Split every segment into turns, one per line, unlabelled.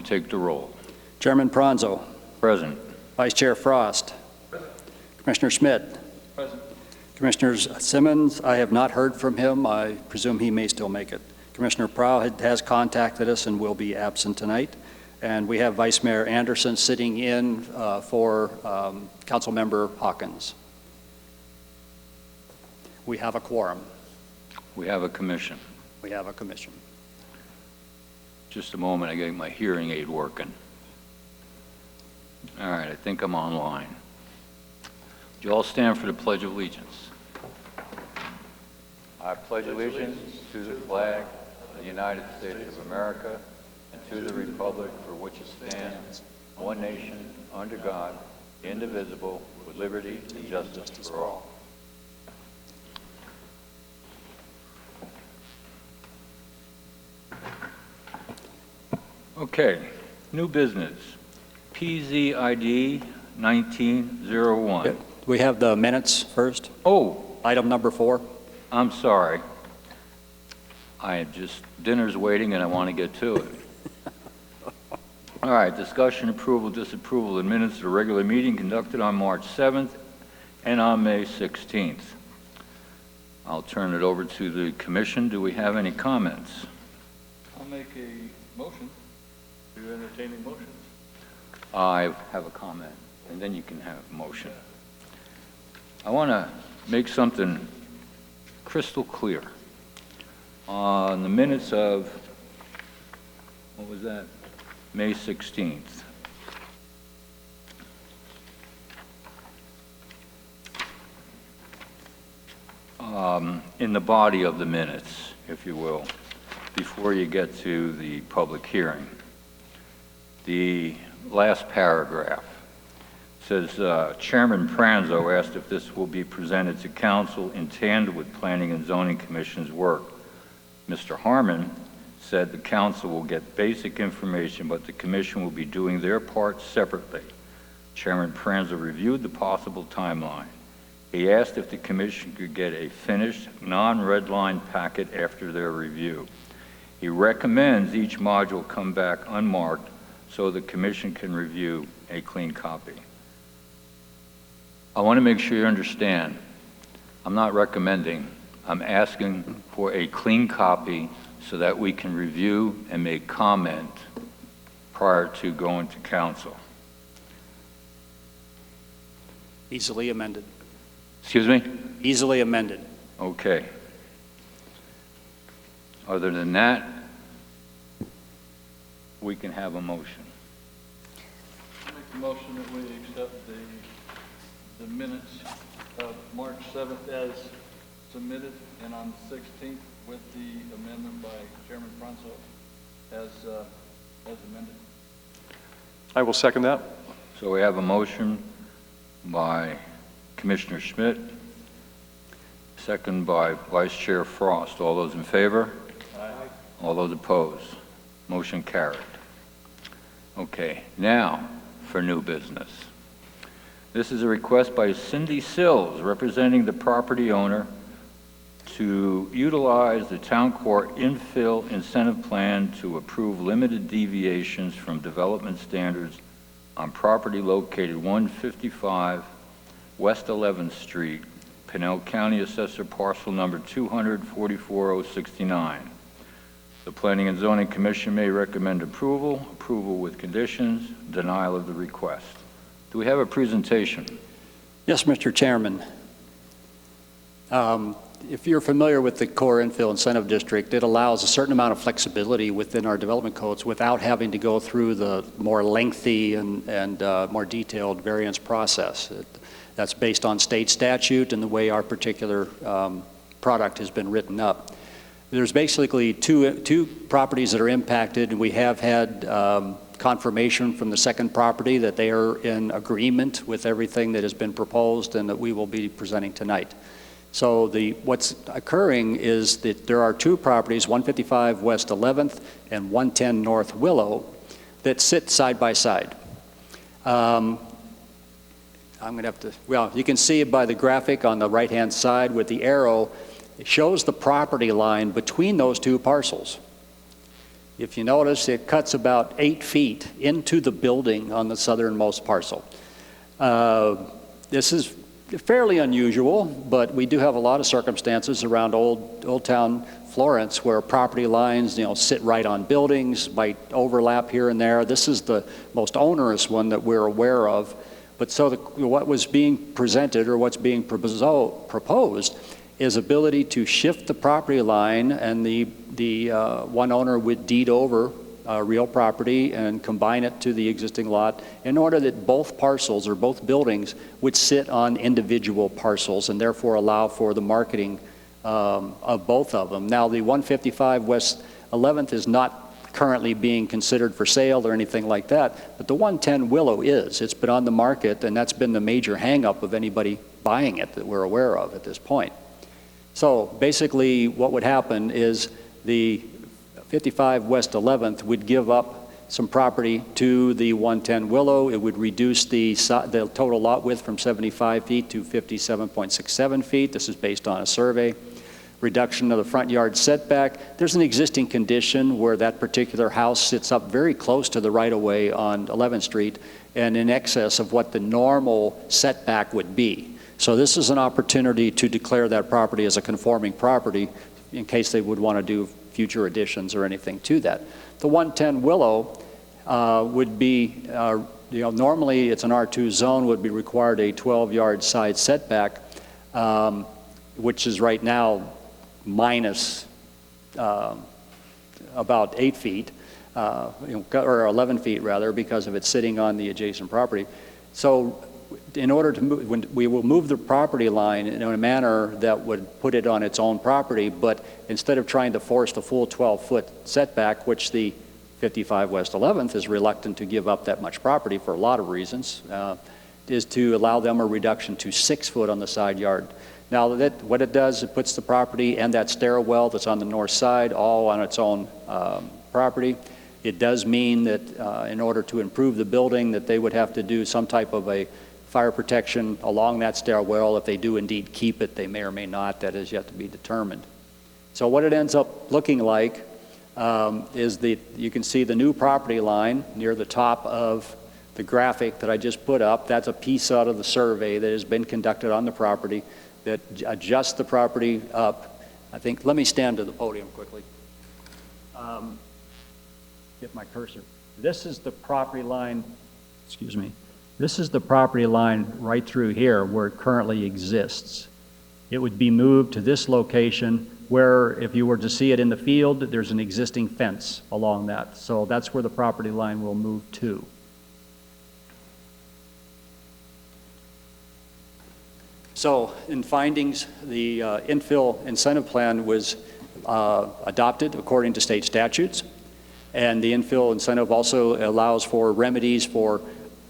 take the roll?
Chairman Pranzo.
Present.
Vice Chair Frost. Present. Commissioner Schmidt.
Present.
Commissioner Simmons, I have not heard from him. I presume he may still make it. Commissioner Prow has contacted us and will be absent tonight. And we have Vice Mayor Anderson sitting in for Council Member Hawkins. We have a quorum.
We have a commission.
We have a commission.
Just a moment, I get my hearing aid working. All right, I think I'm online. Would you all stand for the Pledge of Allegiance? I pledge allegiance to the flag of the United States of America and to the republic for which it stands, one nation, under God, indivisible, with liberty and justice for all. Okay, new business. PZID 1901.
We have the minutes first.
Oh,
Item number 4.
I'm sorry. Dinner's waiting and I want to get to it. All right, discussion, approval, disapproval of minutes of the regular meeting conducted on March 7th and on May 16th. I'll turn it over to the commission. Do we have any comments?
I'll make a motion to entertain a motion.
I have a comment, and then you can have a motion. I want to make something crystal clear. On the minutes of, what was that? May 16th. In the body of the minutes, if you will, before you get to the public hearing, the last paragraph says, Chairman Pranzo asked if this will be presented to council in tandem with Planning and Zoning Commission's work. Mr. Harmon said the council will get basic information, but the commission will be doing their part separately. Chairman Pranzo reviewed the possible timeline. He asked if the commission could get a finished, non-red line packet after their review. He recommends each module come back unmarked so the commission can review a clean copy. I want to make sure you understand, I'm not recommending, I'm asking for a clean copy so that we can review and make comment prior to going to council.
Easily amended.
Excuse me?
Easily amended.
Okay. Other than that, we can have a motion.
I'll make a motion that we accept the minutes of March 7th as submitted, and on the 16th with the amendment by Chairman Pranzo as amended.
I will second that.
So we have a motion by Commissioner Schmidt, second by Vice Chair Frost. All those in favor?
Aye.
All those opposed? Motion carried. Okay, now for new business. This is a request by Cindy Sills, representing the property owner, to utilize the town court infill incentive plan to approve limited deviations from development standards on property located 155 West 11th Street, Pinell County Assessor Parcel Number 244,069. The Planning and Zoning Commission may recommend approval with conditions, denial of the request. Do we have a presentation?
Yes, Mr. Chairman. If you're familiar with the Core Infill Incentive District, it allows a certain amount of flexibility within our development codes without having to go through the more lengthy and more detailed variance process. That's based on state statute and the way our particular product has been written up. There's basically two properties that are impacted, and we have had confirmation from the second property that they are in agreement with everything that has been proposed and that we will be presenting tonight. So what's occurring is that there are two properties, 155 West 11th and 110 North Willow, that sit side by side. I'm going to have to, well, you can see it by the graphic on the right-hand side with the arrow. It shows the property line between those two parcels. If you notice, it cuts about 8 feet into the building on the southernmost parcel. This is fairly unusual, but we do have a lot of circumstances around Old Town Florence where property lines, sit right on buildings, might overlap here and there. This is the most onerous one that we're aware of. But so what was being presented, or what's being proposed, is ability to shift the property line, and the one owner would deed over real property and combine it to the existing lot in order that both parcels or both buildings would sit on individual parcels and therefore allow for the marketing of both of them. Now, the 155 West 11th is not currently being considered for sale or anything like that, but the 110 Willow is. It's been on the market, and that's been the major hang-up of anybody buying it that we're aware of at this point. So basically what would happen is the 55 West 11th would give up some property to the 110 Willow. It would reduce the total lot width from 75 feet to 57.67 feet. This is based on a survey. Reduction of the front yard setback. There's an existing condition where that particular house sits up very close to the right-of-way on 11th Street and in excess of what the normal setback would be. So this is an opportunity to declare that property as a conforming property in case they would want to do future additions or anything to that. The 110 Willow would be, normally it's an R2 zone, would be required a 12-yard side setback, which is right now minus about 8 feet, or 11 feet rather, because of it sitting on the adjacent property. So in order to move, we will move the property line in a manner that would put it on its own property, but instead of trying to force the full 12-foot setback, which the 55 West 11th is reluctant to give up that much property for a lot of reasons, is to allow them a reduction to 6 foot on the side yard. Now, what it does, it puts the property and that stairwell that's on the north side all on its own property. It does mean that in order to improve the building, that they would have to do some type of a fire protection along that stairwell. If they do indeed keep it, they may or may not. That is yet to be determined. So what it ends up looking like is you can see the new property line near the top of the graphic that I just put up. That's a piece out of the survey that has been conducted on the property that adjusts the property up. I think, let me stand to the podium quickly. Get my cursor. This is the property line, excuse me. This is the property line right through here where it currently exists. It would be moved to this location where, if you were to see it in the field, there's an existing fence along that. So that's where the property line will move to. So in findings, the infill incentive plan was adopted according to state statutes. And the infill incentive also allows for remedies for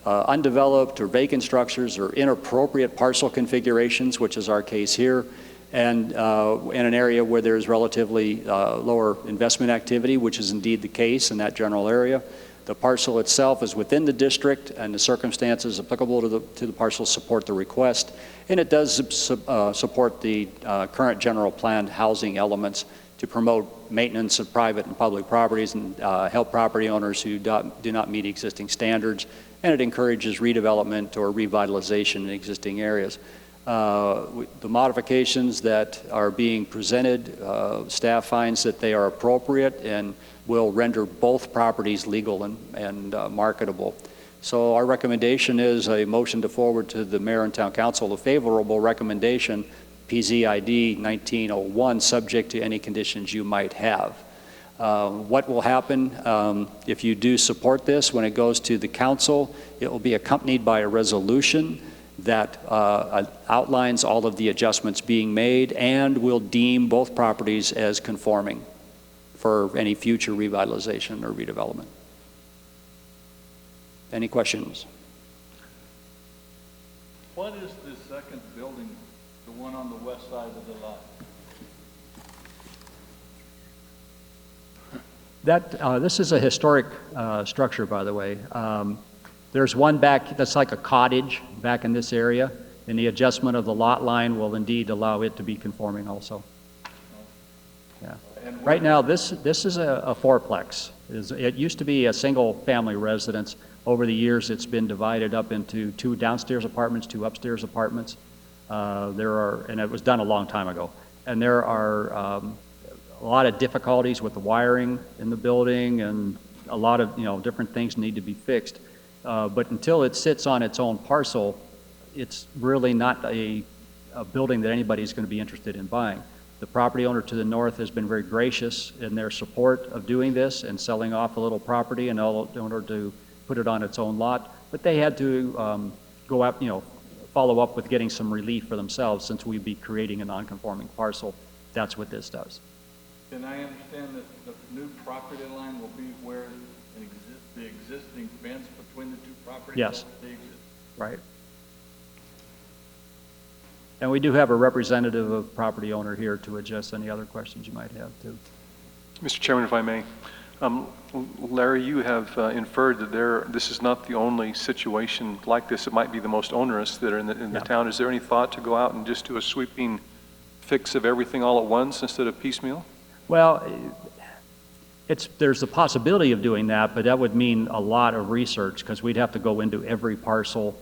undeveloped or vacant structures or inappropriate parcel configurations, which is our case here, and in an area where there's relatively lower investment activity, which is indeed the case in that general area. The parcel itself is within the district, and the circumstances applicable to the parcel support the request, and it does support the current general plan housing elements to promote maintenance of private and public properties and help property owners who do not meet existing standards, and it encourages redevelopment or revitalization in existing areas. The modifications that are being presented, staff finds that they are appropriate and will render both properties legal and marketable. So our recommendation is a motion to forward to the Mayor and Town Council a favorable recommendation, PZID 1901, subject to any conditions you might have. What will happen if you do support this when it goes to the council? It will be accompanied by a resolution that outlines all of the adjustments being made and will deem both properties as conforming for any future revitalization or redevelopment. Any questions?
What is the second building, the one on the west side of the lot?
This is a historic structure, by the way. There's one back that's like a cottage back in this area, and the adjustment of the lot line will indeed allow it to be conforming also. Yeah.
And
Right now, this is a fourplex. It used to be a single-family residence. Over the years, it's been divided up into 2 downstairs apartments, 2 upstairs apartments. And it was done a long time ago. And there are a lot of difficulties with the wiring in the building, and a lot of different things need to be fixed. But until it sits on its own parcel, it's really not a building that anybody's going to be interested in buying. The property owner to the north has been very gracious in their support of doing this and selling off a little property in order to put it on its own lot. But they had to go out, follow up with getting some relief for themselves, since we'd be creating a non-conforming parcel. That's what this does.
And I understand that the new property line will be where the existing fence between the 2 properties?
Yes.
They exist.
Right. And we do have a representative of property owner here to address any other questions you might have, too.
Mr. Chairman, if I may. Larry, you have inferred that this is not the only situation like this. It might be the most onerous that are in the town. Is there any thought to go out and just do a sweeping fix of everything all at once instead of piecemeal?
Well, there's a possibility of doing that, but that would mean a lot of research, because we'd have to go into every parcel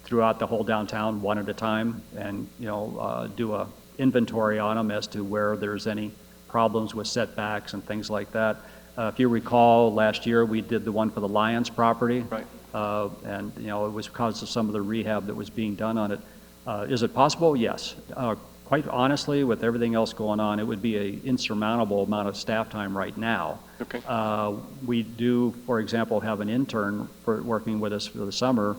throughout the whole downtown one at a time, and do a inventory on them as to where there's any problems with setbacks and things like that. If you recall, last year we did the one for the Lions property,
Right.
And it was because of some of the rehab that was being done on it. Is it possible? Yes. Quite honestly, with everything else going on, it would be an insurmountable amount of staff time right now.
Okay.
We do, for example, have an intern working with us for the summer.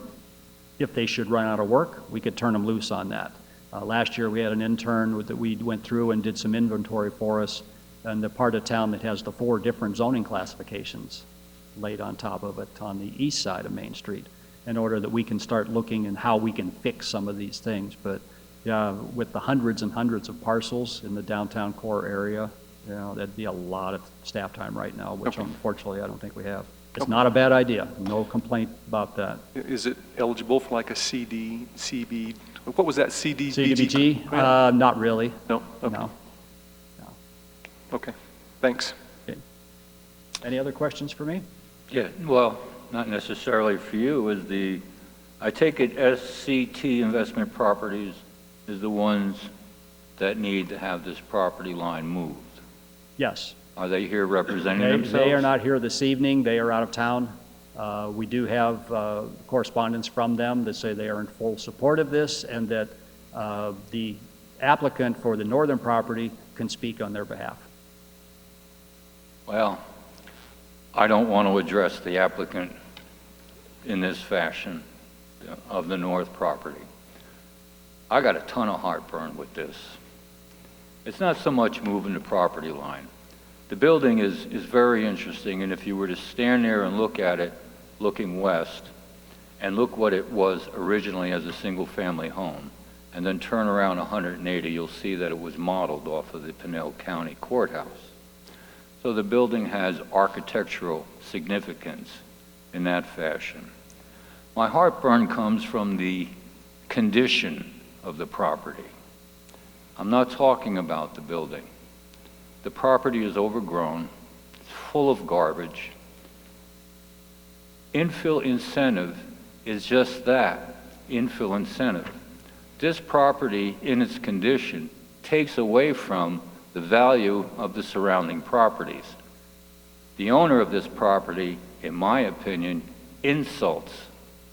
If they should run out of work, we could turn them loose on that. Last year, we had an intern that we went through and did some inventory for us in the part of town that has the 4 different zoning classifications laid on top of it on the east side of Main Street, in order that we can start looking at how we can fix some of these things. But yeah, with the hundreds and hundreds of parcels in the downtown core area, that'd be a lot of staff time right now, which unfortunately I don't think we have. It's not a bad idea. No complaint about that.
Is it eligible for like a CB? What was that,
CDBG? Not really.
No? Okay.
No.
Okay, thanks.
Okay. Any other questions for me?
Yeah, well, not necessarily for you. I take it SCT Investment Properties is the ones that need to have this property line moved.
Yes.
Are they here representing themselves?
They are not here this evening. They are out of town. We do have correspondence from them that say they are in full support of this, and that the applicant for the northern property can speak on their behalf.
Well, I don't want to address the applicant in this fashion of the north property. I got a ton of heartburn with this. It's not so much moving the property line. The building is very interesting, and if you were to stand there and look at it, looking west, and look what it was originally as a single-family home, and then turn around 180, you'll see that it was modeled off of the Pinell County Courthouse. So the building has architectural significance in that fashion. My heartburn comes from the condition of the property. I'm not talking about the building. The property is overgrown, it's full of garbage. Infill incentive is just that, infill incentive. This property, in its condition, takes away from the value of the surrounding properties. The owner of this property, in my opinion, insults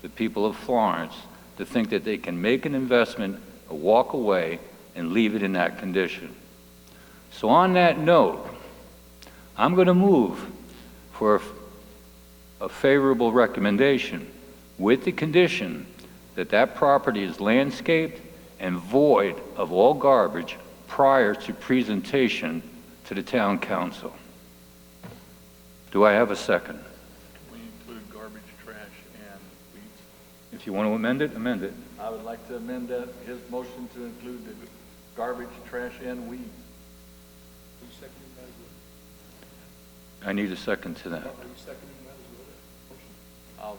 the people of Florence to think that they can make an investment, walk away, and leave it in that condition. So on that note, I'm going to move for a favorable recommendation with the condition that that property is landscaped and void of all garbage prior to presentation to the town council. Do I have a second?
We include garbage, trash, and weeds.
If you want to amend it, amend it.
I would like to amend his motion to include the garbage, trash, and weeds.
I need a second to that.
I'll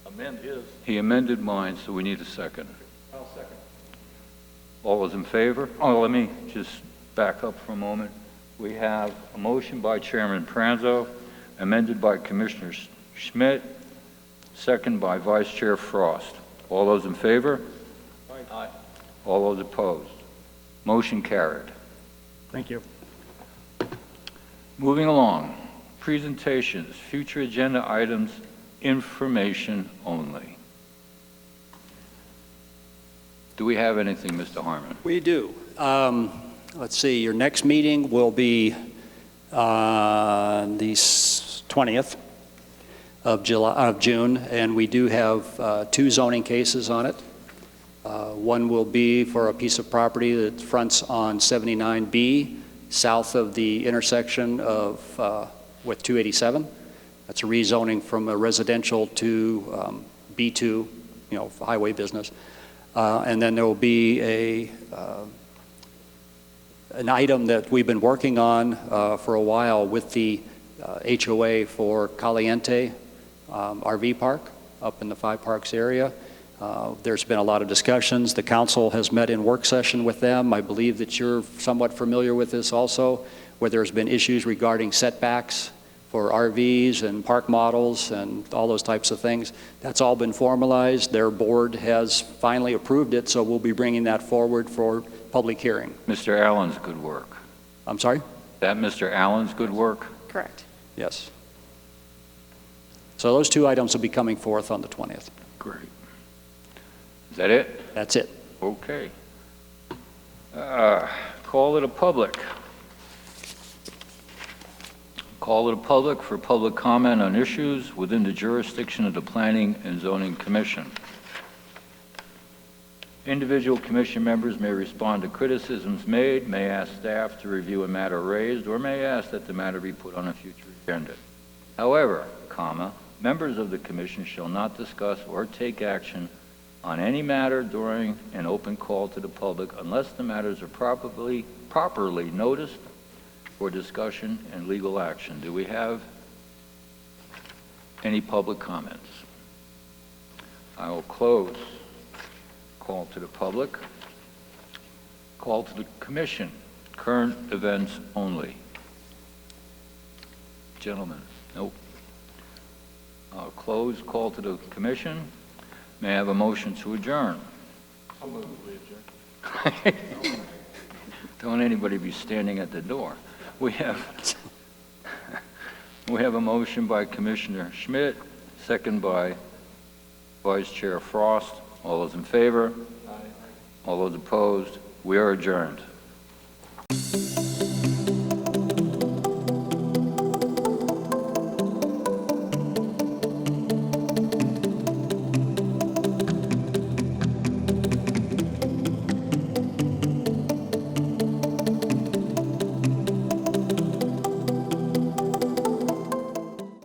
amend his.
He amended mine, so we need a second.
I'll second.
All those in favor? Oh, let me just back up for a moment. We have a motion by Chairman Pranzo, amended by Commissioner Schmidt, second by Vice Chair Frost. All those in favor?
Aye.
All those opposed? Motion carried.
Thank you.
Moving along, presentations, future agenda items, information only. Do we have anything, Mr. Harmon?
We do. Let's see, your next meeting will be the 20th of June, and we do have 2 zoning cases on it. One will be for a piece of property that fronts on 79B, south of the intersection with 287. That's a rezoning from a residential to B2, highway business. And then there will be an item that we've been working on for a while with the HOA for Caliente RV Park up in the Five Parks area. There's been a lot of discussions. The council has met in work session with them. I believe that you're somewhat familiar with this also, where there's been issues regarding setbacks for RVs and park models and all those types of things. That's all been formalized. Their board has finally approved it, so we'll be bringing that forward for public hearing.
Mr. Allen's good work.
I'm sorry?
That Mr. Allen's good work?
Correct.
Yes. So those 2 items will be coming forth on the 20th.
Great. Is that it?
That's it.
Okay. Call it a public. Call it a public for public comment on issues within the jurisdiction of the Planning and Zoning Commission. Individual commission members may respond to criticisms made, may ask staff to review a matter raised, or may ask that the matter be put on a future agenda. However, members of the commission shall not discuss or take action on any matter during an open call to the public unless the matters are properly noticed for discussion and legal action. Do we have any public comments? I will close call to the public. Call to the commission. Current events only. Gentlemen, nope. I'll close call to the commission. May I have a motion to adjourn?
I'll move we adjourn.
Don't anybody be standing at the door. We have a motion by Commissioner Schmidt, second by Vice Chair Frost. All those in favor?
Aye.
All those opposed? We are adjourned.